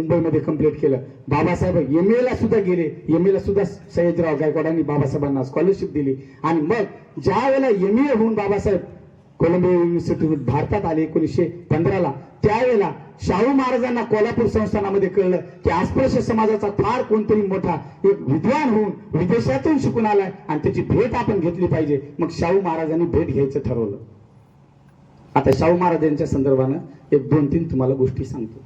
मुंबईमध्ये कंप्लीट केलं. बाबासाहेब MA ला सुद्धा गेले. MA ला सुद्धा सयाजीराव गायकवाडांनी बाबासाहेबांना स्कॉलरशिप दिली. आणि मग ज्या वेळेला MA होऊन बाबासाहेब कोलंबिया युनिव्हर्सिटी भारतात आले 1915ला, त्यावेळेला शाहू महाराजांना कोल्हापूर संस्थानामध्ये कळलं की अस्पृश्य समाजाचा फार कोणतरी मोठा एक विद्वान होऊन विदेशातून शिकून आलाय आणि त्याची भेट आपण घेतली पाहिजे. मग शाहू महाराजांनी भेट घ्यायचं ठरवलं. आता शाहू महाराजांच्या संदर्भानं एक 2-3 तुम्हाला गोष्टी सांगतो.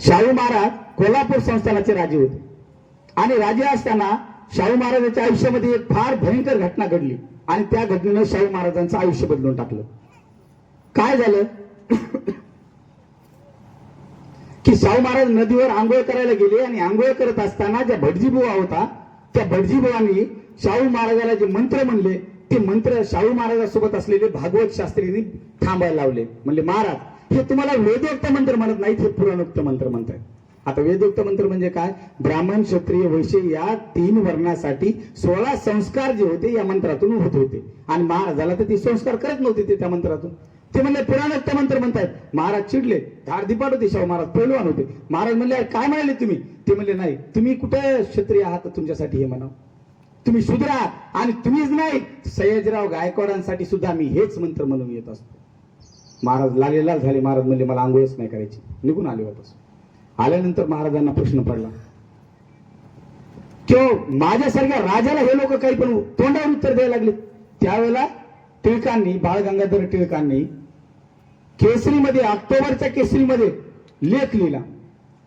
शाहू महाराज कोल्हापूर संस्थानाचे राजे होते आणि राजे असताना शाहू महाराजांच्या आयुष्यामध्ये एक फार भयंकर घटना घडली आणि त्या घटनेनं शाहू महाराजांचं आयुष्य बदलून टाकलं. काय झालं की शाहू महाराज नदीवर आंघोळ करायला गेले आणि आंघोळ करत असताना ज्या भटजीबुवा होता त्या भटजीबुवांनी शाहू महाराजाला जे मंत्र म्हणले ते मंत्र शाहू महाराजांसोबत असलेले भागवत शास्त्रींनी थांबायला लावले. म्हणले महाराज हे तुम्हाला वेदोक्त मंत्र म्हणत नाहीत, हे पुराणोक्त मंत्र म्हणतायत. आता वेदोक्त मंत्र म्हणजे काय? ब्राह्मण क्षत्रिय वैश्य या 3 वर्णासाठी 16 संस्कार जे होते या मंत्रातून होत होते आणि महाराजाला तर ते संस्कार करत नव्हते ते त्या मंत्रातून. ते म्हणले पुराणोक्त मंत्र म्हणतायत. महाराज चिडले, धारदिपाट होते. शाहू महाराज पैलवान होते. महाराज म्हणले काय म्हणाले तुम्ही? ते म्हणले नाही, तुम्ही कुठे क्षत्रिय आहात तुमच्यासाठी हे म्हणाव, तुम्ही शूद्र आहात आणि तुम्हीच नाही सयाजीराव गायकवाडांसाठी सुद्धा मी हेच मंत्र म्हणून येत असतो. महाराज लालेलाल झाले. महाराज म्हणले मला आंघोळच नाही करायची. निघून आले वापस. आल्यानंतर महाराजांना प्रश्न पडला की माझ्यासारख्या राजाला हे लोक काही पण तोंडावर उत्तर द्यायला लागले. त्यावेळेला टिळकांनी, बाळ गंगाधर टिळकांनी केसरीमध्ये, ऑक्टोबरच्या केसरीमध्ये लेख लिहिला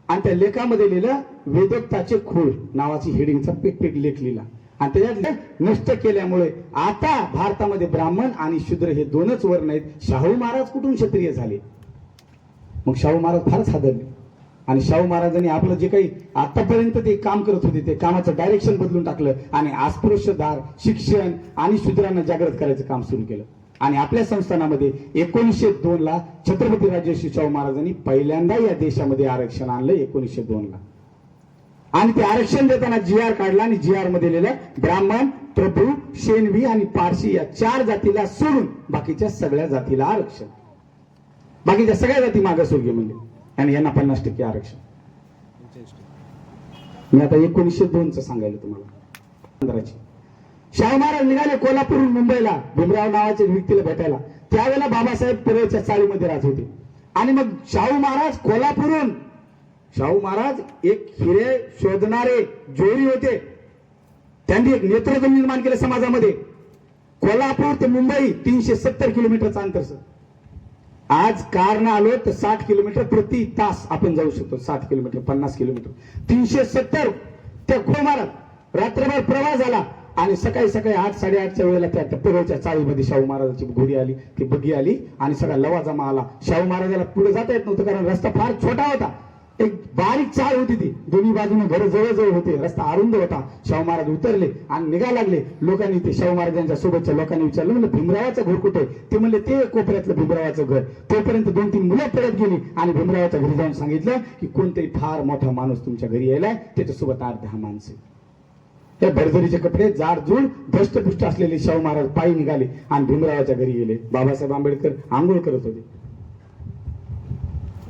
आणि त्या लेखामध्ये लिहिलं वेदोक्ताचे खूळ नावाची हेडिंगचा पेक लेख लिहिला आणि त्याच्यात नष्ट केल्यामुळे आता भारतामध्ये ब्राह्मण आणि शूद्र हे 2च वर्ण आहेत. शाहू महाराज कुठून क्षत्रिय झाले? मग शाहू महाराज फारच हादरले आणि शाहू महाराजांनी आपलं जे काही आतापर्यंत ते काम करत होते ते कामाचं डायरेक्शन बदलून टाकलं आणि अस्पृश्यदार शिक्षण आणि शूद्रांना जागृत करायचं काम सुरू केलं. आणि आपल्या संस्थानामध्ये 1902 ला छत्रपती राजर्षी शाहू महाराजांनी पहिल्यांदा या देशामध्ये आरक्षण आणलं 1902 ला. आणि ते आरक्षण देताना GR काढला आणि GR मध्ये लिहिलं ब्राह्मण, प्रभू, शेणवी आणि पारशी या 4 जातीला सोडून बाकीच्या सगळ्या जातीला आरक्षण. बाकीच्या सगळ्या जाती मागासवर्गीय म्हणले आणि यांना 50% आरक्षण. मी आता 1902च सांगायला तुम्हाला. शाहू महाराज निघाले कोल्हापूरहून मुंबईला भीमराव नावाच्या व्यक्तीला भेटायला. त्यावेळेला बाबासाहेब परळच्या चाळीमध्ये राहत होते आणि मग शाहू महाराज कोल्हापूरहून, शाहू महाराज एक हिरे शोधणारे जोरी होते. त्यांनी एक नेतृत्व निर्माण केलं समाजामध्ये. कोल्हापूर ते मुंबई 370 किलोमीटरचं अंतर. आज कारनं आलो तर 60 किलोमीटर प्रति तास आपण जाऊ शकतो. 60 किलोमीटर 50 किलोमीटर 370 त्या महाराज रात्रभर प्रवास झाला आणि सकाळी 8-8:30च्या वेळेला त्या परळच्या चाळीमध्ये शाहू महाराजांची घोडी आली, ती बग्गी आली आणि सगळा लवाजमा आला. शाहू महाराजाला पुढे जाता येत नव्हतं कारण रस्ता फार छोटा होता. एक बारीक चाळ होती ती, दोन्ही बाजूने घर जवळ होते, रस्ता अरुंद होता. शाहू महाराज उतरले आणि निघायला लागले. लोकांनी ते शाहू महाराजांच्या सोबतच्या लोकांनी विचारलं, म्हणलं भीमरावाचं घर कुठे? ते म्हणले ते कोपऱ्यातलं भीमरावाचं घर. तोपर्यंत 2-3 मुलं पळत गेली आणि भीमरावाच्या घरी जाऊन सांगितलं की कोणतरी फार मोठा माणूस तुमच्या घरी यायलाय, त्याच्यासोबत 8-10 माणसं. त्या भरभरीचे कपडे जाडजूड धष्टपुष्ट असलेले शाहू महाराज पायी निघाले आणि भीमरावाच्या घरी गेले. बाबासाहेब आंबेडकर आंघोळ करत होते.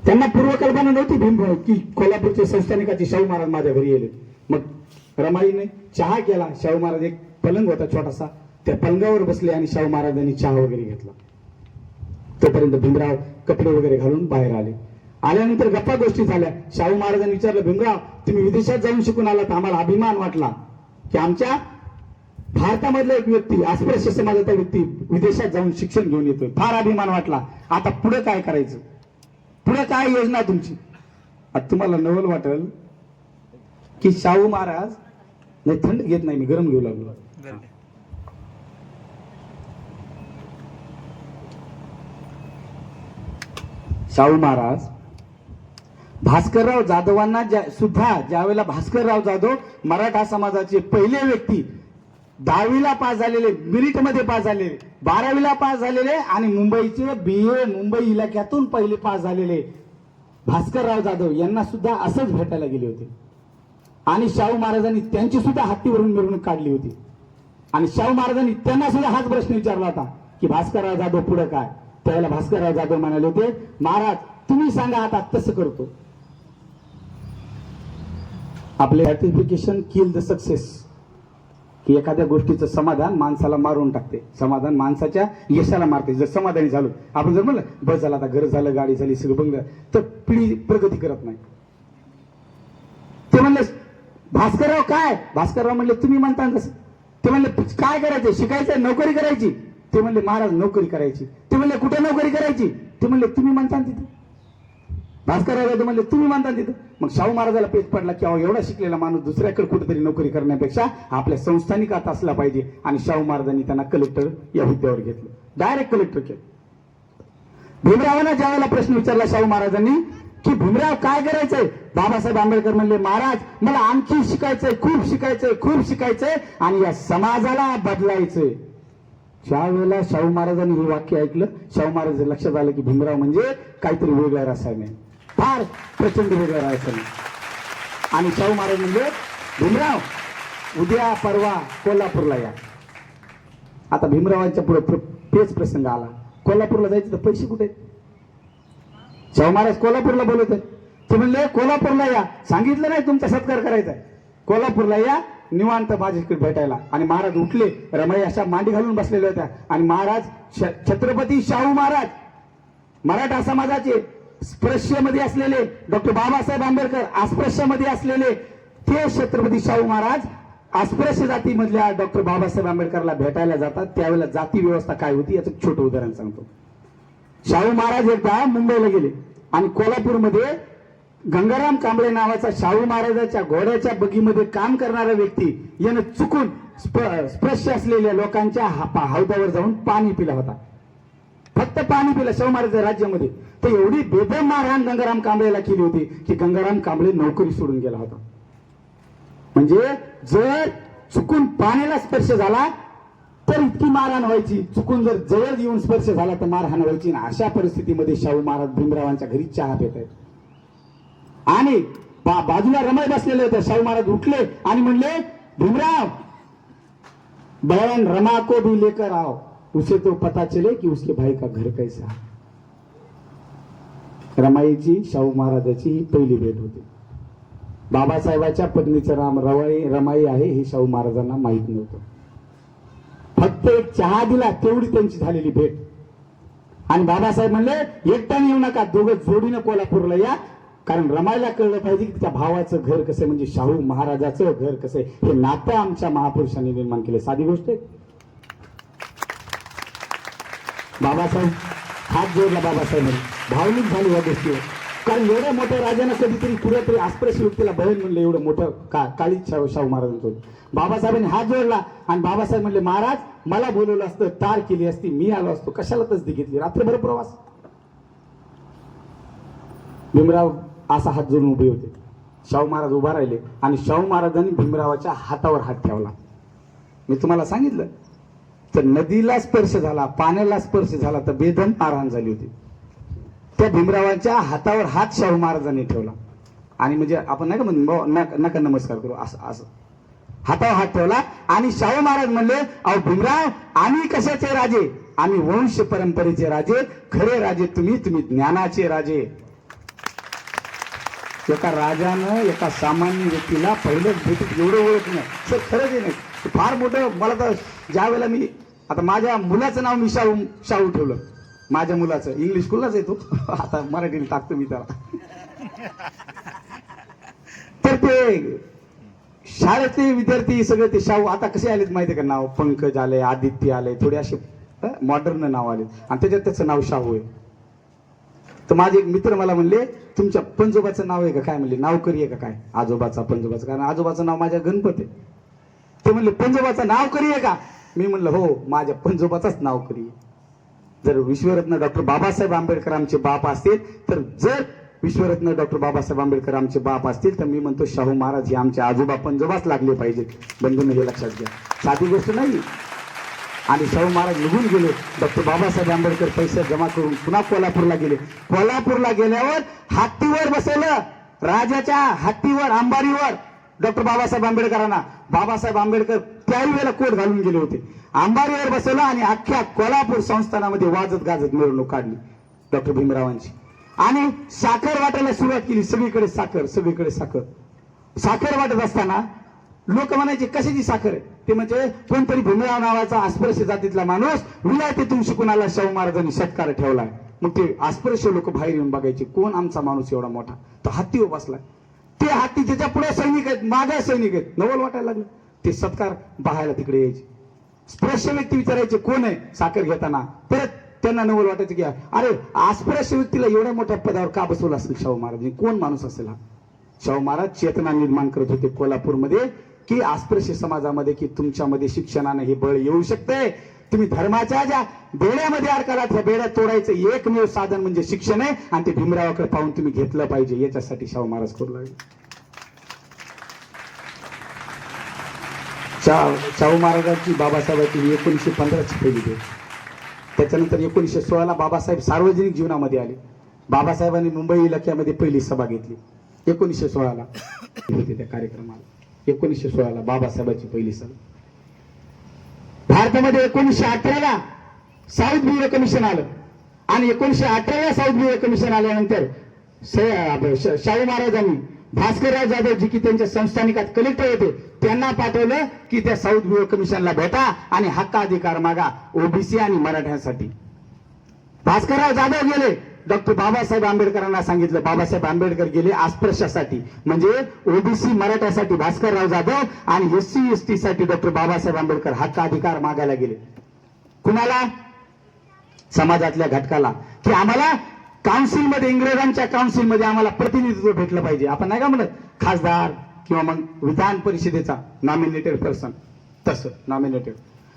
त्यांना पूर्वकल्पना नव्हती की कोल्हापूरचे संस्थानिकाचे शाहू महाराज माझ्या घरी गेले. मग रमाईने चहा केला. शाहू महाराज एक पलंग होता छोटासा, त्या पलंगावर बसले आणि शाहू महाराजांनी चहा वगैरे घेतला. तोपर्यंत भीमराव कपडे वगैरे घालून बाहेर आले. आल्यानंतर गप्पा गोष्टी झाल्या. शाहू महाराजांनी विचारलं, भीमराव तुम्ही विदेशात जाऊन शिकून आलात, आम्हाला अभिमान वाटला की आमच्या भारतामधला एक व्यक्ती, अस्पृश्य समाजाचा व्यक्ती विदेशात जाऊन शिक्षण घेऊन येतोय, फार अभिमान वाटला. आता पुढे काय करायचं? पुढे काय योजना तुमची? आता तुम्हाला नवल वाटेल की शाहू महाराज, नाही थंड घेत नाही मी, गरम घेऊ लागलो. शाहू महाराज भास्करराव जाधवांना सुद्धा ज्यावेळेला भास्करराव जाधव मराठा समाजाचे पहिले व्यक्ती, 10वीला पास झालेले, मेरिटमध्ये पास झालेले, 12वीला पास झालेले आणि मुंबईचे BA मुंबई इलाक्यातून पहिले पास झालेले भास्करराव जाधव यांना सुद्धा असंच भेटायला गेले होते. आणि शाहू महाराजांनी त्यांची सुद्धा हत्तीवरून मिरवणूक काढली होती आणि शाहू महाराजांनी त्यांना सुद्धा हाच प्रश्न विचारला होता की भास्करराव जाधव पुढे काय? त्यावेळेला भास्करराव जाधव म्हणाले होते, महाराज तुम्ही सांगा आता तसं करतो. आपले सर्टिफिकेशन किल द सक्सेस, की एखाद्या गोष्टीचं समाधान माणसाला मारून टाकते, समाधान माणसाच्या यशाला मारते. जर समाधानी झालो आपण, जर म्हणलं बस झालं आता, घर झालं, गाडी झाली, सगळं बंगलं, तर पिढी प्रगती करत नाही. ते म्हणले भास्करराव काय, भास्करराव म्हणले तुम्ही म्हणता तसं. ते म्हणले काय करायचं, शिकायचं, नोकरी करायची. ते म्हणले महाराज नोकरी करायची. ते म्हणले कुठे नोकरी करायची. ते म्हणले तुम्ही म्हणता तिथं. भास्करराव ते म्हणले तुम्ही म्हणता तिथं. मग शाहू महाराजाला पेच पडला की एवढा शिकलेला माणूस दुसऱ्याकडे कुठेतरी नोकरी करण्यापेक्षा आपल्या संस्थानिकात असला पाहिजे. आणि शाहू महाराजांनी त्यांना कलेक्टर या हुद्द्यावर घेतलं, डायरेक्ट कलेक्टर केलं. भीमरावांना ज्यावेळेला प्रश्न विचारला शाहू महाराजांनी की भीमराव काय करायचंय, बाबासाहेब आंबेडकर म्हणले महाराज मला आणखी शिकायचंय, खूप शिकायचंय, खूप शिकायचंय आणि या समाजाला बदलायचंय. ज्या वेळेला शाहू महाराजांनी हे वाक्य ऐकलं, शाहू महाराज लक्षात आलं की भीमराव म्हणजे काहीतरी वेगळं रसायन आहे, फार प्रचंड वेगळं रसायन. आणि शाहू महाराज म्हणजे भीमराव उद्या परवा कोल्हापूरला या. आता भीमरावांच्या पुढे पेच प्रसंग आला, कोल्हापूरला जायचं तर पैसे कुठे आहेत. शाहू महाराज कोल्हापूरला बोलत आहेत. ते म्हणले कोल्हापूरला या, सांगितलं नाही तुमचा सत्कार करायचा आहे, कोल्हापूरला या निवांत माझ्याकडे भेटायला. आणि महाराज उठले, रमाई अशा मांडी घालून बसलेल्या होत्या. आणि महाराज छत्रपती शाहू महाराज मराठा समाजाचे स्पृश्यमध्ये असलेले, डॉक्टर बाबासाहेब आंबेडकर अस्पृश्यमध्ये असलेले, ते छत्रपती शाहू महाराज अस्पृश्य जातीमधल्या डॉक्टर बाबासाहेब आंबेडकरला भेटायला जातात. त्यावेळेला जाती व्यवस्था काय होती याचं छोटं उदाहरण सांगतो. शाहू महाराज एकदा मुंबईला गेले आणि कोल्हापूरमध्ये गंगाराम कांबळे नावाचा शाहू महाराजांच्या घोड्याच्या बगीमध्ये काम करणारा व्यक्ती यानं चुकून स्पृश्य असलेल्या लोकांच्या हौदावर जाऊन पाणी पिला होता. फक्त पाणी पिलं शाहू महाराजांच्या राज्यामध्ये. तर एवढी बेदम मारहाण गंगाराम कांबळेला केली होती की गंगाराम कांबळे नोकरी सोडून गेला होता. म्हणजे जर चुकून पाण्याला स्पर्श झाला तर इतकी मारहाण व्हायची, चुकून जर जवळ येऊन स्पर्श झाला तर मारहाण व्हायची. अशा परिस्थितीमध्ये शाहू महाराज भीमरावांच्या घरी चहा पित आहेत आणि बाजूला रमाई बसलेले होते. शाहू महाराज उठले आणि म्हणले भीमराव बहन रमा को भी लेकर आओ, उसे तो पता चले कि उसके भाई का घर कैसा. रमाईची शाहू महाराजाची ही पहिली भेट होती. बाबासाहेबाच्या पत्नीचं नाम रमाई आहे हे शाहू महाराजांना माहित नव्हतं. फक्त एक चहा दिला तेवढी त्यांची झालेली भेट. आणि बाबासाहेब म्हणले एकट्याने येऊ नका, दोघं जोडीनं कोल्हापूरला या, कारण रमाईला कळलं पाहिजे की त्या भावाचं घर कसं, म्हणजे शाहू महाराजाचं घर कसं आहे. हे नातं आमच्या महापुरुषांनी निर्माण केले. साधी गोष्ट आहे. बाबासाहेब हात जोडला, बाबासाहेब भावनिक झाली या गोष्टीवर. कारण एवढ्या मोठ्या राजानं कधीतरी कुठेतरी अस्पृश्य व्यक्तीला बहीण म्हणलं, एवढं मोठं काळीच शाहू महाराजांचं. बाबासाहेबांनी हात जोडला आणि बाबासाहेब म्हणले महाराज मला बोलवलं असतं, तार केली असती, मी आलो असतो, कशाला तसदी घेतली, रात्रभर प्रवास. भीमराव असा हात जोडून उभे होते. शाहू महाराज उभा राहिले आणि शाहू महाराजांनी भीमरावाच्या हातावर हात ठेवला. मी तुम्हाला सांगितलं तर नदीला स्पर्श झाला, पाण्याला स्पर्श झाला तर बेदम मारहाण झाली होती. त्या भीमरावांच्या हातावर हात शाहू महाराजांनी ठेवला. आणि म्हणजे आपण नाही का म्हणून नका नमस्कार करू, असं असं हातावर हात ठेवला. आणि शाहू महाराज म्हणले अहो भीमराव आम्ही कशाचे राजे, आम्ही वंश परंपरेचे राजे, खरे राजे तुम्ही, तुम्ही ज्ञानाचे राजे. एका राजानं एका सामान्य व्यक्तीला पहिल्याच भेटीत एवढं ओळख नाही सर, खरंच नाही. फार मोठं. मला तर ज्या वेळेला मी आता माझ्या मुलाचं नाव मी शाहू ठेवलं, माझ्या मुलाचं इंग्लिश स्कूललाच येतो, आता मराठीला टाकतो मी त्याला. तर ते शाळेतले विद्यार्थी सगळे ते शाहू आता कसे आलेत माहिती का, नाव पंकज आले, आदित्य आले, थोडे असे मॉडर्न नाव आले आणि त्याच्यात त्याचं नाव शाहू आहे. तर माझे एक मित्र मला म्हणले तुमच्या पंजोबाचं नाव आहे का काय, म्हणले नावकरी आहे का काय, आजोबाचा पंजोबाचं, कारण आजोबाचं नाव माझ्या गणपत आहे. ते म्हणले पंजोबाचं नावकरी आहे का, मी म्हणलं हो माझ्या पंजोबाचाच नावकरी. जर विश्वरत्न डॉक्टर बाबासाहेब आंबेडकर आमचे बाप असतील, तर जर विश्वरत्न डॉक्टर बाबासाहेब आंबेडकर आमचे बाप असतील तर मी म्हणतो शाहू महाराज हे आमचे आजोबा पंजोबाच लागले पाहिजेत. बंधूंनी हे लक्षात घ्या, साधी गोष्ट नाही. आणि शाहू महाराज निघून गेले. डॉक्टर बाबासाहेब आंबेडकर पैसे जमा करून पुन्हा कोल्हापूरला गेले. कोल्हापूरला गेल्यावर हत्तीवर बसवलं, राजाच्या हत्तीवर, अंबारीवर डॉक्टर बाबासाहेब आंबेडकरांना. बाबासाहेब आंबेडकर त्याही वेळेला कोट घालून गेले होते. अंबारीवर बसवलं आणि अख्ख्या कोल्हापूर संस्थानामध्ये वाजत गाजत मिरवणूक काढली डॉक्टर भीमरावांची. आणि साखर वाटायला सुरुवात केली. सगळीकडे साखर, सगळीकडे साखर. साखर वाटत असताना लोक म्हणायचे कशाची साखर आहे? ते म्हणजे कोणतरी भीमराव नावाचा अस्पृश्य जातीतला माणूस विलायतीतून शिकून आला, शाहू महाराजांनी सत्कार ठेवलाय. मग ते अस्पृश्य लोक बाहेर येऊन बघायचे कोण आमचा माणूस एवढा मोठा. तर हत्तीवर बसलाय. ते हत्ती त्याच्या पुढे सैनिक आहेत, मागे सैनिक आहेत. नवल वाटायला लागलं. ते सत्कार पाहायला तिकडे यायचे. स्पृश्य व्यक्ती विचारायचे कोण आहे साखर घेताना. परत त्यांना नवल वाटायचं की अरे अस्पृश्य व्यक्तीला एवढ्या मोठ्या पदावर का बसवलं असेल शाहू महाराज, कोण माणूस असेल हा. शाहू महाराज चेतना निर्माण करत होते कोल्हापूरमध्ये की अस्पृश्य समाजामध्ये की तुमच्यामध्ये शिक्षणाने हे बळ येऊ शकते. तुम्ही धर्माच्या ज्या बेड्यामध्ये अडकालात त्या बेड्या तोडायचं एकमेव साधन म्हणजे शिक्षण आहे. आणि ते भीमरावाकडे पाहून तुम्ही घेतलं पाहिजे. याच्यासाठी शाहू महाराज करू लागले. शाहू महाराजांची बाबासाहेबांची 1915 पहिली भेट. त्याच्यानंतर 1916 बाबासाहेब सार्वजनिक जीवनामध्ये आले. बाबासाहेबांनी मुंबई इलाक्यामध्ये पहिली सभा घेतली 1916 होते त्या कार्यक्रमाला. 1916 बाबासाहेबांची पहिली सभा. भारतामध्ये 1918 साऊथ ब्युरो कमिशन आलं आणि 1918 साऊथ ब्युरो कमिशन आल्यानंतर शाहू महाराजांनी भास्करराव जाधव जी की त्यांच्या संस्थानिकात कलेक्टर होते त्यांना पाठवलं की त्या साऊथ ब्युरो कमिशनला भेटा आणि हक्काधिकार मागा ओबीसी आणि मराठ्यांसाठी. भास्करराव जाधव गेले. डॉक्टर बाबासाहेब आंबेडकरांना सांगितलं. बाबासाहेब आंबेडकर गेले अस्पृश्यासाठी म्हणजे ओबीसी मराठ्यासाठी भास्करराव जाधव आणि SC ST साठी डॉक्टर बाबासाहेब आंबेडकर हक्काधिकार मागायला गेले. कुणाला? समाजातल्या घटकाला की आम्हाला काउन्सिलमध्ये इंग्रजांच्या काउन्सिलमध्ये आम्हाला प्रतिनिधित्व भेटलं पाहिजे. आपण नाही का म्हणत खासदार किंवा मग विधान परिषदेचा नॉमिनेटेड पर्सन तसं नॉमिनेटेड.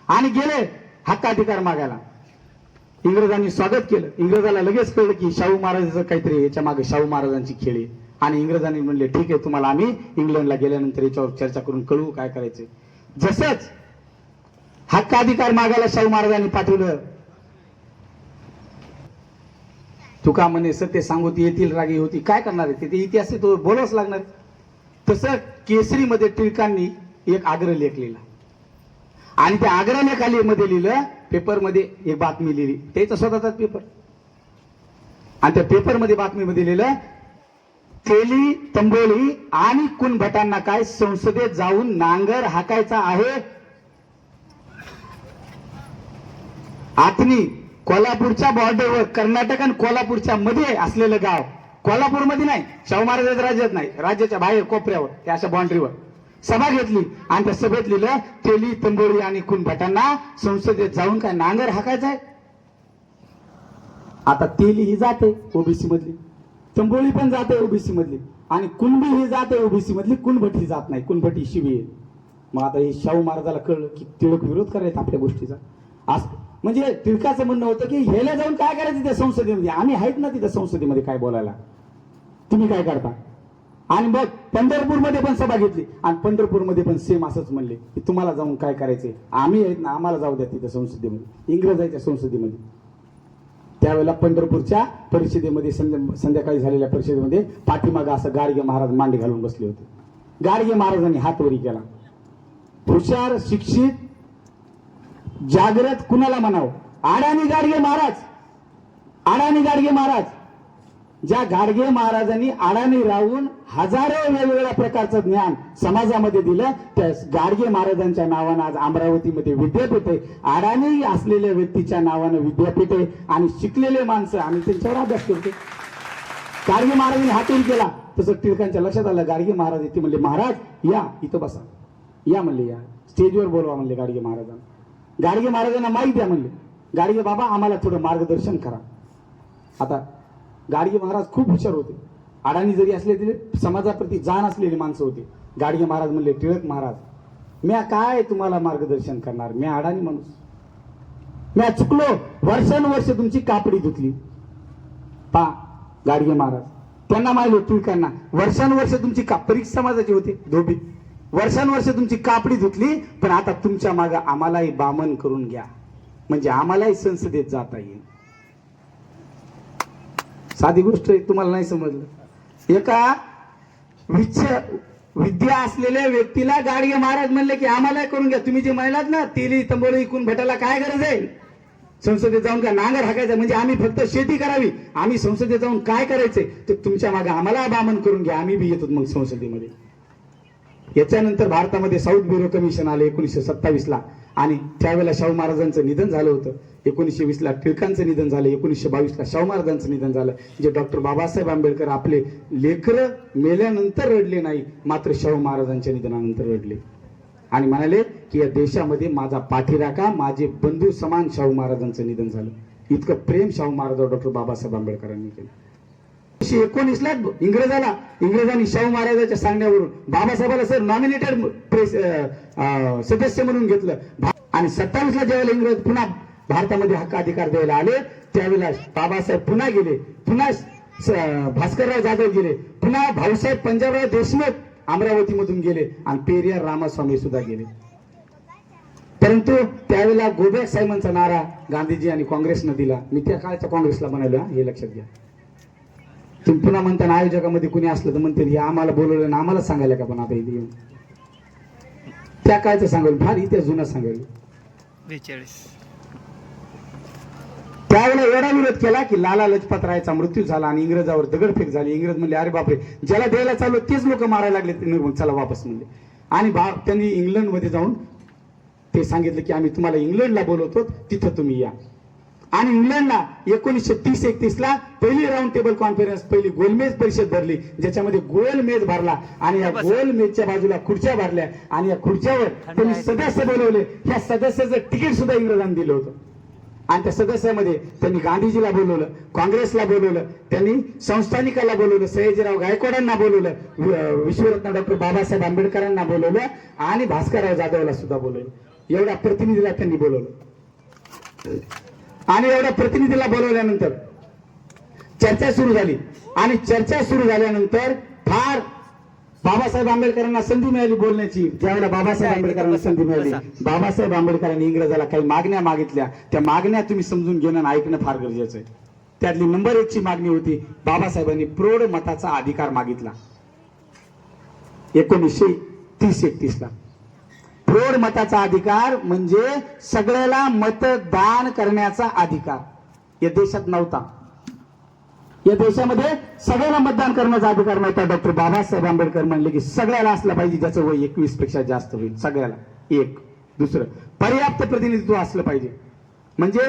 आणि गेले हक्काधिकार मागायला. इंग्रजांनी स्वागत केलं. इंग्रजाला लगेच कळलं की शाहू महाराजांचं काहीतरी याच्या मागे शाहू महाराजांची खेळी. आणि इंग्रजांनी म्हणले ठीक आहे तुम्हाला आम्ही इंग्लंडला गेल्यानंतर याच्यावर चर्चा करून कळवू काय करायचं. जसंच हक्काधिकार मागायला शाहू महाराजांनी पाठवलं. तुका म्हणे सत्य सांगोती येथील रागी होती. काय करणार आहे ते इतिहास तो बोलावंच लागणार. तसं केसरीमध्ये टिळकांनी एक आग्रहलेख लिहिला आणि त्या आग्रहलेखामध्ये लिहिलं पेपरमध्ये एक बातमी लिहिली. त्याचा स्वतःचाच पेपर. आणि त्या पेपरमध्ये बातमीमध्ये लिहिलं तेली तंबोली आणि कुणभटांना काय संसदेत जाऊन नांगर हाकायचा आहे. आतनी कोल्हापूरच्या बॉर्डरवर कर्नाटक आणि कोल्हापूरच्या मध्ये असलेलं गाव. कोल्हापूरमध्ये नाही, शाहू महाराजांच्या राज्यात नाही, राज्याच्या बाहेर कोपऱ्यावर त्या अशा बाउंड्रीवर सभा घेतली. आणि त्या सभेत लिहिलं तेली तंबोळी आणि कुणभटांना संसदेत जाऊन काय नांगर हाकायचा आहे. आता तेली ही जाते ओबीसी मधली, तंबोळी पण जाते ओबीसी मधली आणि कुणबी ही जाते ओबीसी मधली, कुणभट ही जात नाही. कुणभट ही शिवी आहे. मग आता हे शाहू महाराजाला कळलं की टिळक विरोध करायचा आपल्या गोष्टीचा. म्हणजे टिळकाचं म्हणणं होतं की ह्याला जाऊन काय करायचं त्या संसदेमध्ये, आम्ही आहेत ना तिथं संसदेमध्ये काय बोलायला, तुम्ही काय करता. आणि मग पंढरपूरमध्ये पण सभा घेतली आणि पंढरपूरमध्ये पण सेम असंच म्हणले की तुम्हाला जाऊन काय करायचंय, आम्ही आहेत ना, आम्हाला जाऊ द्या तिथं संसदेमध्ये, इंग्रजांच्या संसदेमध्ये. त्यावेळेला पंढरपूरच्या परिषदेमध्ये संध्याकाळी झालेल्या परिषदेमध्ये पाठीमागं असं गाडगे महाराज मांडी घालून बसले होते. गाडगे महाराजांनी हात वरी केला. हुशार शिक्षित जागृत कुणाला म्हणावं? अडाणी गाडगे महाराज. अडाणी गाडगे महाराज ज्या गाडगे महाराजांनी अडाणी राहून हजारो वेगवेगळ्या प्रकारचं ज्ञान समाजामध्ये दिलं, त्या गाडगे महाराजांच्या नावानं आज अमरावतीमध्ये विद्यापीठ आहे. अडाणी असलेल्या व्यक्तीच्या नावानं विद्यापीठ आहे आणि शिकलेले माणसं आम्ही त्यांच्यावर अभ्यास करतो. गाडगे महाराजांनी हातून केला. तसं टिळकांच्या लक्षात आलं. गाडगे महाराज येते म्हणले महाराज या इथं बसा, या म्हणले या स्टेजवर बोलवा म्हणले गाडगे महाराजांना. गाडगे महाराजांना माहिती द्या म्हणले. गाडगे बाबा आम्हाला थोडं मार्गदर्शन करा. आता गाडगे महाराज खूप हुशार होते. अडाणी जरी असले तरी समाजाप्रती जाण असलेली माणसं होती. गाडगे महाराज म्हणले टिळक महाराज म्या काय तुम्हाला मार्गदर्शन करणार, म्या अडाणी माणूस, म्या चुकलो, वर्षानुवर्ष तुमची कापडी धुतली. पा गाडगे महाराज त्यांना माहिती टिळकांना वर्षानुवर्ष तुमची परीक्षा समाजाची होती धोबी, वर्षानुवर्ष तुमची कापडी धुतली, पण आता तुमच्या मागे आम्हालाही बामन करून घ्या म्हणजे आम्हालाही संसदेत जाता येईल. साधी गोष्ट आहे, तुम्हाला नाही समजलं. एका विद्या असलेल्या व्यक्तीला गाडगे महाराज म्हणले की आम्हाला करून घ्या. तुम्ही जे म्हणालात ना तेली तंबोली इकून भेटायला काय गरज आहे, संसदेत जाऊन काय नांगर हाकायचा म्हणजे आम्ही फक्त शेती करावी, आम्ही संसदेत जाऊन काय करायचंय ते तुमच्या मागे आम्हाला बामन करून घ्या, आम्ही बी येतो मग संसदेमध्ये. याच्यानंतर भारतामध्ये साऊथ ब्युरो कमिशन आले 1927 ला आणि त्यावेळेला शाहू महाराजांचं निधन झालं होतं. 1920 ला टिळकांचं निधन झालं, 1922 ला शाहू महाराजांचं निधन झालं. जे डॉक्टर बाबासाहेब आंबेडकर आपले लेकरं मेल्यानंतर रडले नाही, मात्र शाहू महाराजांच्या निधनानंतर रडले आणि म्हणाले की या देशामध्ये माझा पाठीराखा, माझे बंधू समान शाहू महाराजांचं निधन झालं. इतकं प्रेम शाहू महाराज डॉक्टर बाबासाहेब आंबेडकरांनी केलं. 1919 ला इंग्रजांनी शाहू महाराजांच्या सांगण्यावरून बाबासाहेबांना सर नॉमिनेटेड सदस्य म्हणून घेतलं आणि 27 ला ज्यावेळेला इंग्रज पुन्हा भारतामध्ये हक्क अधिकार द्यायला आले त्यावेळेला बाबासाहेब पुन्हा गेले, पुन्हा भास्करराव जाधव गेले, पुन्हा भाऊसाहेब पंजाबराव देशमुख अमरावतीमधून गेले आणि पेरियार रामास्वामी सुद्धा गेले. परंतु त्यावेळेला गोबॅक सायमनचा नारा गांधीजी आणि काँग्रेसनं दिला. मी त्या काळच्या काँग्रेसला म्हणालो, हे लक्षात घ्या. तुम्ही पुन्हा म्हणताना आयोजकामध्ये कुणी असलं तर म्हणते हे आम्हाला बोलवलं ना आम्हाला सांगायला का, पण आता इथे येऊन त्या काळचं सांगाल फार इतिहास जुना सांगाल. 42 त्यावेळेला एवढा विरोध केला की लाला लजपत रायचा मृत्यू झाला आणि इंग्रजावर दगडफेक झाली. इंग्रज म्हणले अरे बापरे, ज्याला द्यायला चाललो तेच लोक मारायला लागले, चला वापस म्हणले. आणि त्यांनी इंग्लंडमध्ये जाऊन ते सांगितलं की आम्ही तुम्हाला इंग्लंडला बोलवतो, तिथं तुम्ही या. आणि इंग्लंडला 1930-31 ला पहिली राऊंड टेबल कॉन्फरन्स, पहिली गोलमेज परिषद भरली, ज्याच्यामध्ये गोलमेज भरला आणि या गोलमेजच्या बाजूला खुर्च्या भरल्या आणि या खुर्च्यावर त्यांनी सदस्य बोलवले. ह्या सदस्याचं तिकीट सुद्धा इंग्रजांनी दिलं होतं आणि त्या सदस्यामध्ये त्यांनी गांधीजीला बोलवलं, काँग्रेसला बोलवलं, त्यांनी संस्थानिकाला बोलवलं, सयाजीराव गायकवाडांना बोलवलं, विश्वरत्न डॉक्टर बाबासाहेब आंबेडकरांना बोलवलं आणि भास्करराव जाधवला सुद्धा बोलवलं. एवढ्या प्रतिनिधीला त्यांनी बोलवलं आणि एवढ्या प्रतिनिधीला बोलवल्यानंतर चर्चा सुरू झाली आणि चर्चा सुरू झाल्यानंतर फार बाबासाहेब आंबेडकरांना संधी मिळाली बोलण्याची. त्यावेळेला बाबासाहेब आंबेडकरांना संधी मिळाली. बाबासाहेब आंबेडकरांनी इंग्रजाला काही मागण्या मागितल्या. त्या मागण्या तुम्ही समजून घेणं आणि ऐकणं फार गरजेचं आहे. त्यातली नंबर 1 ची मागणी होती, बाबासाहेबांनी प्रौढ मताचा अधिकार मागितला 1930-31 ला. प्रौढ मताचा अधिकार म्हणजे सगळ्याला मतदान करण्याचा अधिकार या देशात नव्हता. या देशामध्ये सगळ्याला मतदान करण्याचा अधिकार नव्हता. डॉक्टर बाबासाहेब आंबेडकर म्हणले की सगळ्याला असलं पाहिजे ज्याचं वय 21 पेक्षा जास्त होईल, सगळ्याला. एक दुसरं पर्याप्त प्रतिनिधित्व असलं पाहिजे. म्हणजे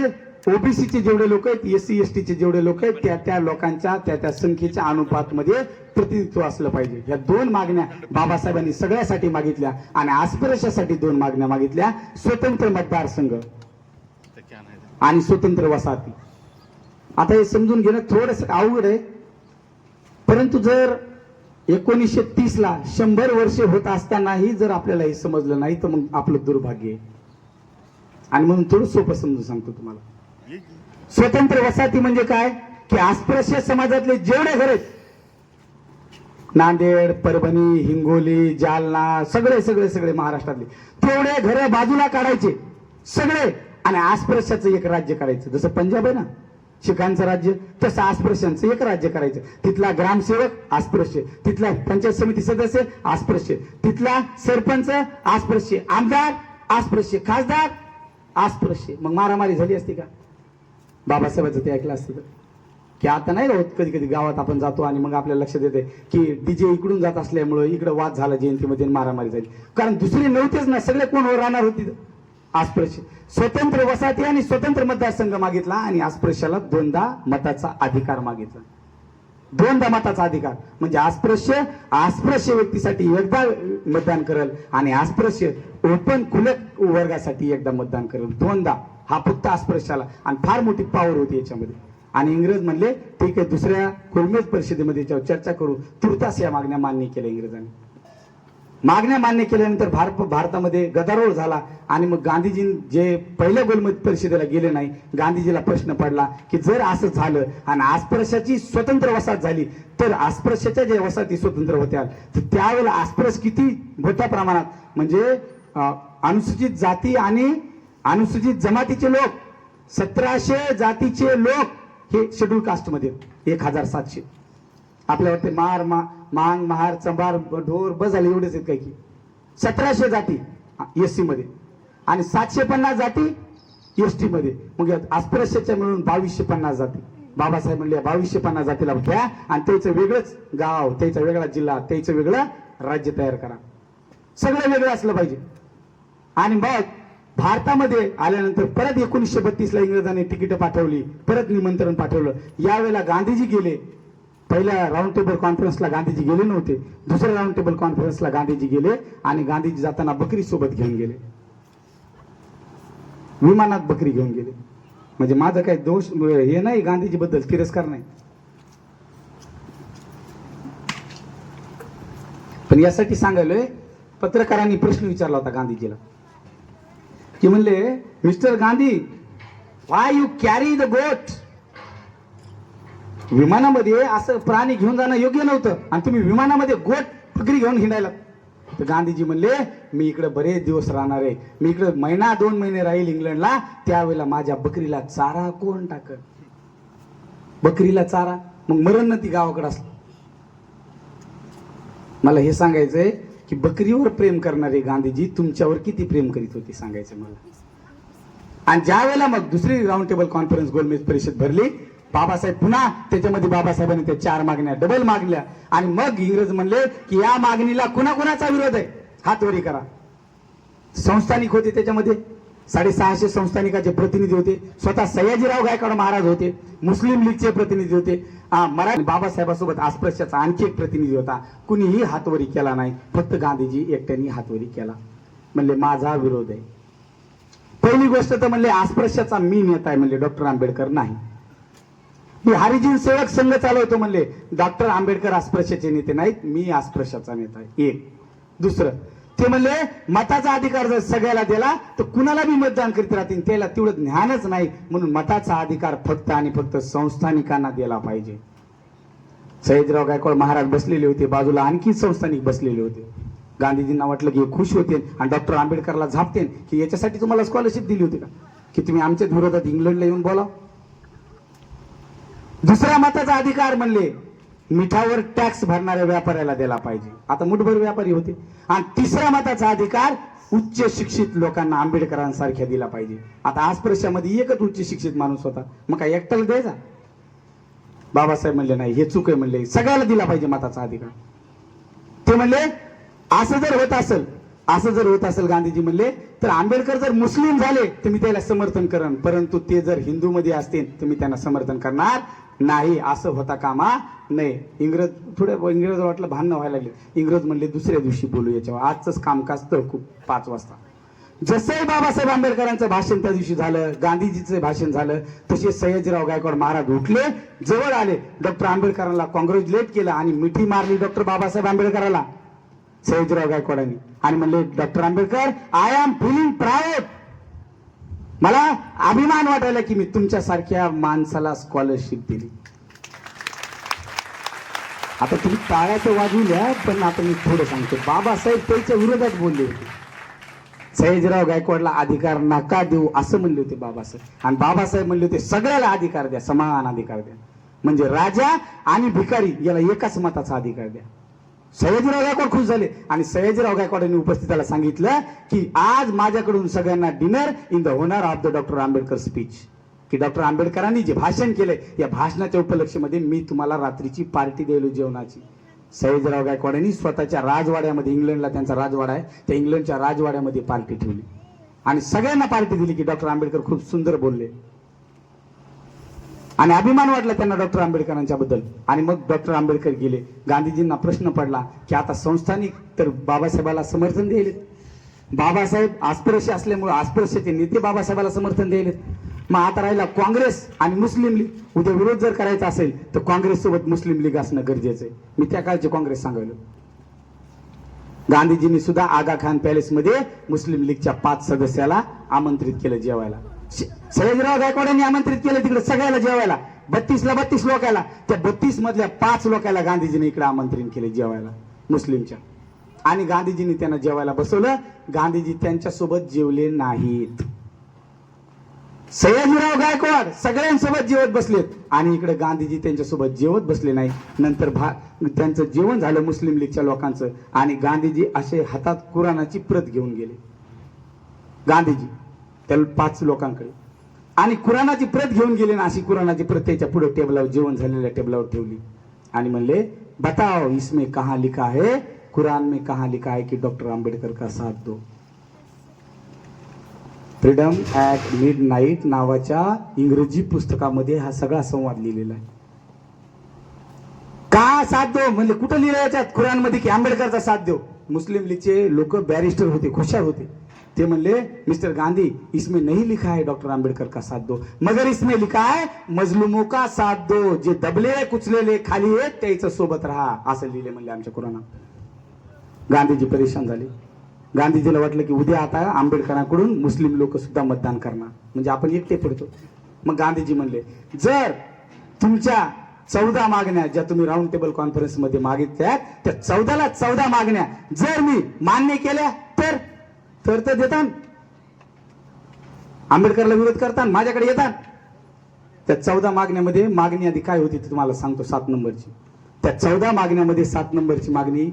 ओबीसीचे जेवढे लोक आहेत, SC ST चे जेवढे लोक आहेत त्या लोकांच्या त्या संख्येच्या अनुपातमध्ये प्रतिनिधित्व असलं पाहिजे. या 2 मागण्या बाबासाहेबांनी सगळ्यासाठी मागितल्या आणि अस्पृश्यासाठी 2 मागण्या मागितल्या, स्वतंत्र मतदारसंघ आणि स्वतंत्र वसाहती. आता हे समजून घेणं थोडस अवघड आहे, परंतु जर 1930 ला 100 वर्षे होत असतानाही जर आपल्याला हे समजलं नाही तर मग आपलं दुर्भाग्य आहे. आणि म्हणून थोडं सोपं समजून सांगतो तुम्हाला. स्वतंत्र वसाहती म्हणजे काय की अस्पृश्य समाजातले जेवढे घर आहेत, नांदेड, परभणी, हिंगोली, जालना, सगळे महाराष्ट्रातले तेवढे घर बाजूला काढायचे सगळे आणि अस्पृश्याचं एक राज्य करायचं. जसं पंजाब आहे ना शिखांचं राज्य, तसं अस्पृश्यांचं एक राज्य करायचं. तिथला ग्रामसेवक अस्पृश्य, तिथला पंचायत समिती सदस्य अस्पृश्य, तिथला सरपंच अस्पृश्य, आमदार अस्पृश्य, खासदार अस्पृश्य. मग मारामारी झाली असती का? बाबासाहेबांचं ते ऐकलं असतं तर की आता नाही होत. कधी कधी गावात आपण जातो आणि मग आपल्याला लक्षात येते की डीजे इकडून जात असल्यामुळे इकडे वाद झाला, जयंतीमध्ये मारामारी झाली. कारण दुसरे नव्हतेच ना, सगळे कोण राहणार होती? अस्पृश्य. स्वतंत्र वसाहती आणि स्वतंत्र मतदारसंघ मागितला आणि अस्पृश्याला 2दा मताचा अधिकार मागितला. 2दा मताचा अधिकार म्हणजे अस्पृश्य व्यक्तीसाठी एकदा मतदान करेल आणि अस्पृश्य ओपन खुल्या वर्गासाठी एकदा मतदान करेल. 2दा हा फक्त अस्पृश्याला. आणि फार मोठी पॉवर होती याच्यामध्ये. आणि इंग्रज म्हणले ठीक आहे, दुसऱ्या गोलमेज परिषदेमध्ये चर्चा करू. तुर्तास या मागण्या मान्य केल्या इंग्रजांनी. मागण्या मान्य केल्यानंतर भारतामध्ये गदारोळ झाला आणि मग गांधीजी जे पहिल्या गोलमेज परिषदेला गेले नाही, गांधीजीला प्रश्न पडला की जर असं झालं आणि अस्पृश्याची स्वतंत्र वसाहत झाली तर अस्पृश्याच्या ज्या वसाहती स्वतंत्र होत्या तर त्यावेळेला अस्पृश्य किती मोठ्या प्रमाणात म्हणजे अनुसूचित जाती आणि अनुसूचित जमातीचे लोक 1700 जातीचे लोक हे शेड्यूल कास्टमध्ये 1700. आपल्या वाटते मांग, महार, चंबार, ढोर बस झाले एवढेच आहेत काही की 1700 जाती SC मध्ये आणि 750 जाती एसटी मध्ये. मग अस्पृश्याच्या मिळून 2250 जाती. बाबासाहेब म्हणले 2250 जातीला घ्या आणि त्याचं वेगळंच गाव, त्याचा वेगळा जिल्हा, त्याचं वेगळं राज्य तयार करा. सगळं वेगळं असलं पाहिजे. आणि मग भारतामध्ये आल्यानंतर परत 1932ला इंग्रजांनी तिकीट पाठवली, परत निमंत्रण पाठवलं. यावेळेला गांधीजी गेले. पहिल्या राऊंड टेबल कॉन्फरन्सला गांधीजी गेले नव्हते. दुसऱ्या राऊंड टेबल कॉन्फरन्सला गांधीजी गेले आणि गांधीजी जाताना बकरी सोबत घेऊन गेले. विमानात बकरी घेऊन गेले. म्हणजे माझं काही दोष हे नाही, गांधीजी बद्दल तिरस्कार नाही. पण यासाठी सांगायलोय, पत्रकारांनी प्रश्न विचारला होता गांधीजीला की म्हणले, mister Gandhi, why you carry the goat? विमानामध्ये असं प्राणी घेऊन जाणं योग्य नव्हतं आणि तुम्ही विमानामध्ये गोट बकरी घेऊन हिंडायला. तर गांधीजी म्हणले, मी इकडे बरेच दिवस राहणार आहे, मी इकडे 1-2 महिने राहील इंग्लंडला, त्यावेळेला माझ्या बकरीला चारा कोण टाकत? बकरीला चारा, मग मरण ना ती गावाकडे असलं. मला हे सांगायचंय की बकरीवर प्रेम करणारे गांधीजी तुमच्यावर किती प्रेम करीत होते सांगायचं मला. आणि ज्या वेळेला मग दुसरी राऊंड टेबल कॉन्फरन्स गोलमेज परिषद भरली, बाबासाहेब पुन्हा त्याच्यामध्ये बाबासाहेबांनी त्या 4 मागण्या डबल मागल्या. आणि मग इंग्रज म्हणले की या मागणीला कुणाकुणाचा विरोध आहे, हात वरी करा. संस्थानिक होते, त्याच्यामध्ये 650 संस्थानिकाचे प्रतिनिधी होते. स्वतः सयाजीराव गायकवाड महाराज होते, मुस्लिम लीगचे प्रतिनिधी होते, मराठी बाबासाहेबांसोबत अस्पृश्याचा आणखी एक प्रतिनिधी होता. कुणीही हातवरी केला नाही, फक्त गांधीजी एकट्याने हातवरी केला. म्हणले माझा विरोध आहे. पहिली गोष्ट तर म्हणले अस्पृश्याचा मी नेता आहे, म्हणले डॉक्टर आंबेडकर नाही. मी हरिजन सेवक संघ चालवतो, म्हणले डॉक्टर आंबेडकर अस्पृश्याचे नेते नाहीत, मी अस्पृश्याचा नेता आहे. एक. दुसरं ते म्हणले मताचा अधिकार जर सगळ्याला दिला तर कुणाला बी मतदान करीत राहतील, त्याला तेवढं ज्ञानच नाही, म्हणून मताचा अधिकार फक्त आणि फक्त संस्थानिकांना दिला पाहिजे. सयाजीराव गायकवाड महाराज बसलेले होते, बाजूला आणखी संस्थानिक बसलेले होते. गांधीजींना वाटलं की हे खुश होते आणि डॉक्टर आंबेडकरला झापते की याच्यासाठी तुम्हाला स्कॉलरशिप दिली होती का की तुम्ही आमच्या विरोधात इंग्लंडला येऊन बोला. दुसरा मताचा अधिकार म्हणले मिठावर टॅक्स भरणाऱ्या व्यापाऱ्याला दिला पाहिजे, आता मुठभर व्यापारी होते. आणि तिसरा मताचा अधिकार उच्च शिक्षित लोकांना आंबेडकरांसारख्या दिला पाहिजे. आता अस्पृश्यामध्ये एकच उच्च शिक्षित माणूस होता, मग काय एकट्याला द्यायचा? बाबासाहेब म्हणले नाही, हे चूक आहे, म्हणले सगळ्याला दिला पाहिजे मताचा अधिकार. ते म्हणले असं जर होत असेल गांधीजी म्हणले तर आंबेडकर जर मुस्लिम झाले तर मी त्याला समर्थन करेन, परंतु ते जर हिंदू मध्ये असतील तर मी त्यांना समर्थन करणार नाही. असं होता कामा नाही. इंग्रज वाटलं भांडणं व्हायला लागले. इंग्रज म्हणले दुसऱ्या दिवशी बोलू याच्यावर, आजच कामकाज तहकूब 5 वाजता. जसंही बाबासाहेब आंबेडकरांचं भाषण त्या दिवशी झालं, गांधीजीचं भाषण झालं, तसे सयाजीराव गायकवाड महाराज उठले, जवळ आले, डॉक्टर आंबेडकरांना कॉंग्रॅच्युलेट केलं आणि मिठी मारली डॉक्टर बाबासाहेब आंबेडकरांना सयाजीराव गायकवाडांनी आणि म्हणले doctor Ambedkar, I am feeling proud, मला अभिमान वाटायला की मी तुमच्यासारख्या माणसाला स्कॉलरशिप दिली. आता तुम्ही टाळ्याचं वाजवल्या, पण आता मी थोडं सांगतो. बाबासाहेब त्याच्या विरोधात बोलले होते. सयाजीराव गायकवाडला अधिकार नका देऊ असं म्हणले होते बाबासाहेब, आणि बाबासाहेब म्हणले होते सगळ्याला अधिकार द्या, समान अधिकार द्या, म्हणजे राजा आणि भिकारी याला एकाच मताचा अधिकार द्या. सयाजीराव गायकवाड खुश झाले आणि सयाजीराव गायकवाडांनी उपस्थिताला सांगितलं की आज माझ्याकडून सगळ्यांना dinner in the honour of the doctor Ambedkar speech, की डॉक्टर आंबेडकरांनी जे भाषण केलंय या भाषणाच्या उपलक्षमध्ये मी तुम्हाला रात्रीची पार्टी द्यायलो जेवणाची. सयाजीराव गायकवाडांनी स्वतःच्या राजवाड्यामध्ये, इंग्लंडला त्यांचा राजवाडा आहे, त्या इंग्लंडच्या राजवाड्यामध्ये पार्टी ठेवली आणि सगळ्यांना पार्टी दिली की डॉक्टर आंबेडकर खूप सुंदर बोलले आणि अभिमान वाटला त्यांना डॉक्टर आंबेडकरांच्या बद्दल. आणि मग डॉक्टर आंबेडकर गेले. गांधीजींना प्रश्न पडला की आता संस्थानिक तर बाबासाहेबाला समर्थन द्यायले, बाबासाहेब अस्पृश्य असल्यामुळे अस्पृश्याचे नेते बाबासाहेबाला समर्थन द्यायले, मग आता राहिला काँग्रेस आणि मुस्लिम लीग. उद्या विरोध जर करायचा असेल तर काँग्रेस सोबत मुस्लिम लीग असणं गरजेचं आहे. मी त्या काळचे काँग्रेस सांगायलो. गांधीजींनी सुद्धा आगा खान पॅलेसमध्ये मुस्लिम लीगच्या 5 सदस्याला आमंत्रित केलं जेवायला. सयाजीराव गायकवाडांनी आमंत्रित केलं तिकडे सगळ्याला जेवायला, 32 लोकांना. त्या 32 मधल्या 5 लोकांना गांधीजींनी इकडे आमंत्रित केले जेवायला मुस्लिमच्या, आणि गांधीजींनी त्यांना जेवायला बसवलं. गांधीजी त्यांच्यासोबत जेवले नाहीत. सयाजीराव गायकवाड सगळ्यांसोबत जेवत बसलेत आणि इकडे गांधीजी त्यांच्यासोबत जेवत बसले नाही. नंतर त्यांचं जेवण झालं मुस्लिम लीगच्या लोकांचं आणि गांधीजी असे हातात कुराणाची प्रत घेऊन गेले. गांधीजी त्या 5 लोकांकडे आणि कुराणाची प्रत घेऊन गेले ना, अशी कुराणाची प्रत त्याच्या पुढे टेबलावर, जेवण झालेल्या टेबलावर ठेवली आणि म्हणले, बताओ इसमें कहां लिखा है, कुरान में कहां लिखा है कि डॉक्टर आंबेडकर का साथ दो. फ्रीडम ॲट मिडनाईट नावाच्या इंग्रजी पुस्तकामध्ये हा सगळा संवाद लिहिलेला आहे. का साथ दो म्हणजे कुठं लिहिलं याच्यात कुराणमध्ये की आंबेडकरचा साथ देऊ? मुस्लिम लीगचे लोक बॅरिस्टर होते, हुशार होते, ते म्हणले मिस्टर गांधी इसमें नहीं लिखा है डॉक्टर आंबेडकर का साथ दो, मगर इसमें लिखा है मजलुमों का साथ दो, जे दबले कुचलेले खाली आहेत त्याच्या सोबत राहा, असं लिहिले म्हणले आमच्या कुराणात. गांधीजी परेशान झाले. गांधीजीला वाटलं की उद्या आता आंबेडकरांकडून मुस्लिम लोक सुद्धा मतदान करणार, म्हणजे आपण एकटे पडतो. मग गांधीजी म्हणले, जर तुमच्या 14 मागण्या ज्या तुम्ही राऊंड टेबल कॉन्फरन्स मध्ये मागितल्या त्या 14ला 14 मागण्या जर मी मान्य केल्या तर तर देतात, आंबेडकरला विरोध करतात, माझ्याकडे येतात. त्या 14 मागण्यामध्ये मागणी आधी काय होती ते तुम्हाला सांगतो. 7 नंबरची, त्या 14 मागण्यामध्ये 7 नंबरची मागणी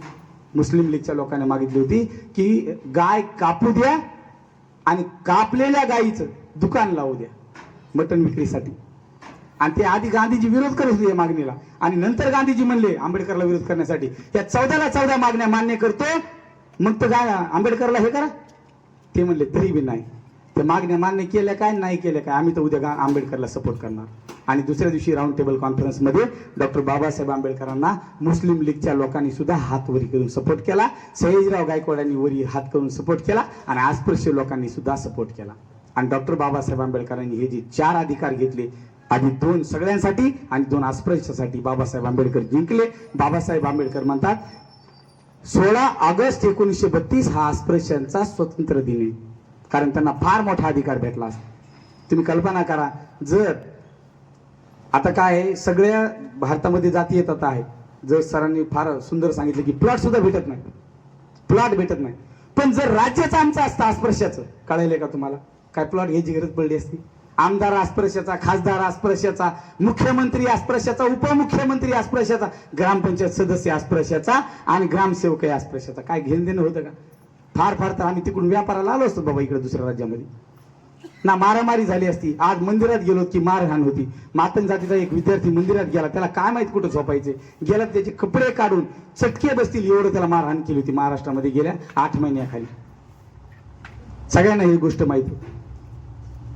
मुस्लिम लीगच्या लोकांनी मागितली होती की गाय कापू द्या आणि कापलेल्या गायीचं दुकान लावू द्या मटण विक्रीसाठी. आणि ते आधी गांधीजी विरोध करत होते या मागणीला, आणि नंतर गांधीजी म्हणले आंबेडकरला विरोध करण्यासाठी त्या 14ला 14 मागण्या मान्य करतो, मग तर आंबेडकरला हे करा. ते म्हणले तरी बी नाही, त्या मागण्या मान्य केल्या काय नाही केल्या काय, आम्ही तर उद्या आंबेडकरला सपोर्ट करणार. आणि दुसऱ्या दिवशी राऊंड टेबल कॉन्फरन्समध्ये डॉक्टर बाबासाहेब आंबेडकरांना मुस्लिम लीगच्या लोकांनी सुद्धा हात वरी करून सपोर्ट केला, सयाजीराव गायकवाडांनी वरी हात करून सपोर्ट केला आणि अस्पृश्य लोकांनी सुद्धा सपोर्ट केला. आणि डॉक्टर बाबासाहेब आंबेडकरांनी हे जे 4 अधिकार घेतले, आधी 2 सगळ्यांसाठी आणि 2 अस्पृश्यासाठी, बाबासाहेब आंबेडकर जिंकले. बाबासाहेब आंबेडकर म्हणतात 16 ऑगस्ट 1932 हा अस्पृश्यांचा स्वतंत्र दिन आहे, कारण त्यांना फार मोठा अधिकार भेटला असता. तुम्ही कल्पना करा, जर आता काय सगळ्या भारतामध्ये जाती येतात आहे, जर सरांनी फार सुंदर सांगितलं की प्लॉट सुद्धा भेटत नाही, प्लॉट भेटत नाही, पण जर राज्याचं आमचं असतं अस्पृश्याचं, कळायलंय का तुम्हाला काय प्लॉट घ्यायची गरज पडली असती? आमदार अस्पृश्याचा, खासदार अस्पृश्याचा, मुख्यमंत्री अस्पृश्याचा, उपमुख्यमंत्री अस्पृश्याचा, ग्रामपंचायत सदस्य अस्पृश्याचा आणि ग्रामसेवक अस्पृश्याचा, काय घेणं देणं होतं का? फार फार तर आम्ही तिकडून व्यापाराला आलो असतो बाबा इकडे दुसऱ्या राज्यामध्ये, ना मारामारी झाली असती. आज मंदिरात गेलो की मारहाण होती. मातंग जातीचा एक विद्यार्थी मंदिरात गेला, त्याला काय माहित कुठं झोपायचे, गेला त्याचे कपडे काढून चटके बसतील एवढं त्याला मारहाण केली होती महाराष्ट्रामध्ये गेल्या 8 महिन्याखाली. सगळ्यांना ही गोष्ट माहिती.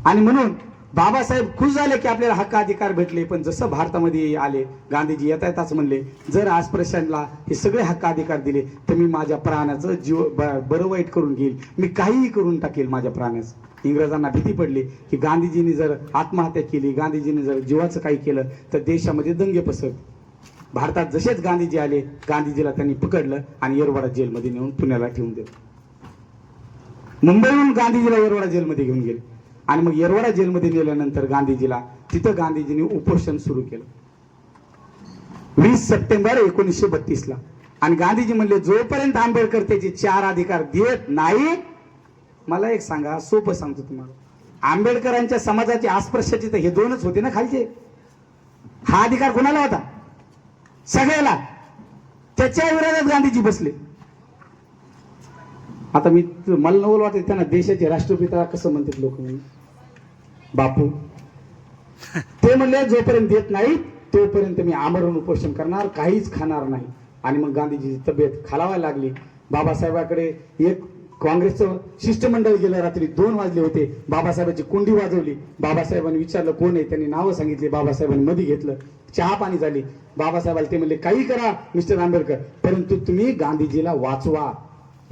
आणि म्हणून बाबासाहेब खुश झाले की आपल्याला हक्क अधिकार भेटले. पण जसं भारतामध्ये आले, गांधीजी येता येताच म्हणले, जर अस्पृश्यांना हे सगळे हक्क अधिकार दिले तर मी माझ्या प्राणाचं जीव बरं वाईट करून घेईल, मी काहीही करून टाकेल माझ्या प्राण्याचं. इंग्रजांना भीती पडली की गांधीजींनी जर आत्महत्या केली, गांधीजींनी जर जीवाचं काही केलं तर देशामध्ये दंगे पसरतील. भारतात जसेच गांधीजी आले, गांधीजीला त्यांनी पकडलं आणि येरवडा जेलमध्ये नेऊन पुण्याला ठेवून दिलं. मुंबईहून गांधीजीला येरवडा जेलमध्ये घेऊन गेले आणि मग येरवडा जेलमध्ये नेल्यानंतर गांधीजीला तिथं गांधीजींनी उपोषण सुरू केलं 20 सप्टेंबर 1932 ला. आणि गांधीजी म्हणले जोपर्यंत आंबेडकर त्याचे 4 अधिकार देत नाही, मला एक सांगा, सोपं सांगतो तुम्हाला, आंबेडकरांच्या समाजाचे अस्पृश्याचे तर हे 2च होते ना खालचे, हा अधिकार कोणाला होता? सगळ्याला. त्याच्या विरोधात गांधीजी बसले. आता मला नवल वाटत त्यांना देशाचे राष्ट्रपिता कसं म्हणतात लोक म्हणून, बापू. ते म्हणले जोपर्यंत देत नाही तोपर्यंत मी आमरण उपोषण करणार, काहीच खाणार नाही. आणि मग गांधीजीची तब्येत खालावायला लागली. बाबासाहेबाकडे एक काँग्रेसचं शिष्टमंडळ गेलं, रात्री 2 वाजले होते. बाबासाहेबांची कुंडी वाजवली. बाबासाहेबांनी विचारलं कोण आहे, त्यांनी नावं सांगितली. बाबासाहेबांनी मध्ये घेतलं, चहा पाणी झाली. बाबासाहेबाला ते म्हणले काही करा मिस्टर आंबेडकर, परंतु तुम्ही गांधीजीला वाचवा.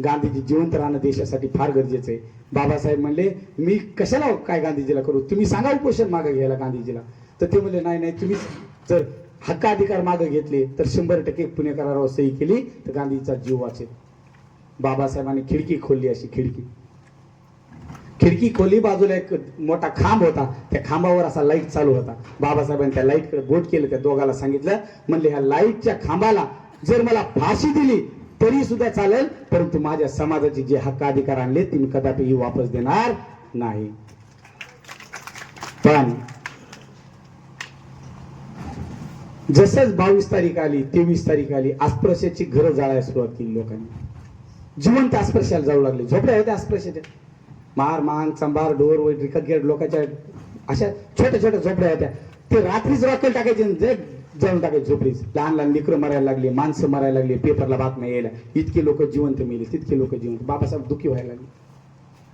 गांधीजी जिवंत राहणं देशासाठी फार गरजेचं आहे. बाबासाहेब म्हणले मी कशाला काय गांधीजीला करू, तुम्ही सांगा उपोषण मागे घ्यायला गांधीजीला. तर ते म्हणले नाही नाही, तुम्ही जर हक्क अधिकार मागे घेतले तर 100% पुणे करारावर सही केली तर गांधीजीचा जीव वाचेल. बाबासाहेबांनी खिडकी खोलली, अशी खिडकी खोली, बाजूला एक मोठा खांब होता, त्या खांबावर असा लाईट चालू होता. बाबासाहेबांनी त्या लाईटकडे बोट केलं, त्या दोघाला सांगितलं, म्हणले ह्या लाईटच्या खांबाला जर मला फाशी दिली तरी सुद्धा चालेल, परंतु माझ्या समाजाचे जे हक्क अधिकार आणले ते मी कदापिही वापस देणार नाही. पण जसंच 22 तारीख आली, 23 तारीख आली, अस्पृश्याची घरं जाळायला सुरुवात केली लोकांनी. जिवंत अस्पृश्याला जाऊ लागले. झोपड्या होत्या अस्पृश्याच्या, मार मान चंबार डोर वैद्रिक लोकांच्या अशा छोट्या छोट्या झोपड्या होत्या. ते रात्रीच रॉकेल टाकायचे आणि जे जाऊन टाकायचे झोपडीच. लहान लहान लेकरं मरायला लागली, माणसं मरायला लागली, पेपरला बातम्या यायला, इतके लोक जिवंत मेले, तितके लोक जिवंत. बाबासाहेब दुःखी व्हायला लागले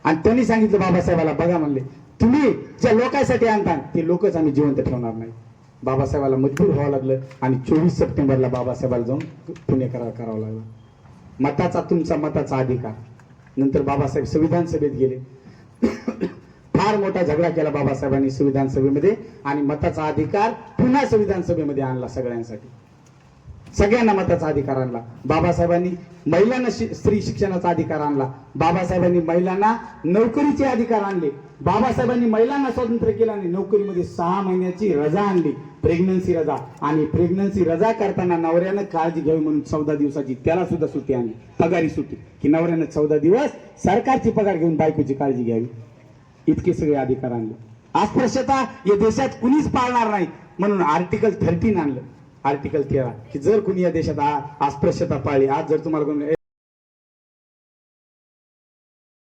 आणि त्यांनी सांगितलं बाबासाहेबाला, बघा म्हणले, तुम्ही ज्या लोकांसाठी आणता ते लोकच आम्ही जिवंत ठेवणार नाही. बाबासाहेबाला मजबूर व्हावं लागलं आणि 24 सप्टेंबरला बाबासाहेबाला जाऊन पुणे करार करावा लागला. मताचा, तुमचा मताचा अधिकार. नंतर बाबासाहेब संविधान सभेत गेले. फार मोठा झगडा केला बाबासाहेबांनी संविधान सभेमध्ये आणि मताचा अधिकार पुन्हा संविधान सभेमध्ये आणला सगळ्यांसाठी. सगळ्यांना मताचा अधिकार आणला बाबासाहेबांनी. महिलांना स्त्री शिक्षणाचा अधिकार आणला बाबासाहेबांनी. महिलांना नोकरीचे अधिकार आणले बाबासाहेबांनी. महिलांना स्वातंत्र्य केलं आणि नोकरीमध्ये 6 महिन्याची रजा आणली, प्रेग्नन्सी रजा. आणि प्रेग्नन्सी रजा करताना नवऱ्यानं काळजी घ्यावी म्हणून 14 दिवसाची त्याला सुद्धा सुट्टी आणली, पगारी सुट्टी, की नवऱ्यानं 14 दिवस सरकारची पगार घेऊन बायकोची काळजी घ्यावी. इतके सगळे अधिकार आणले. अस्पृश्यता या देशात कुणीच पाळणार नाही म्हणून आर्टिकल 13 आणलं, आर्टिकल 13, की जर कुणी या देशात अस्पृश्यता पाळली, आज जर तुम्हाला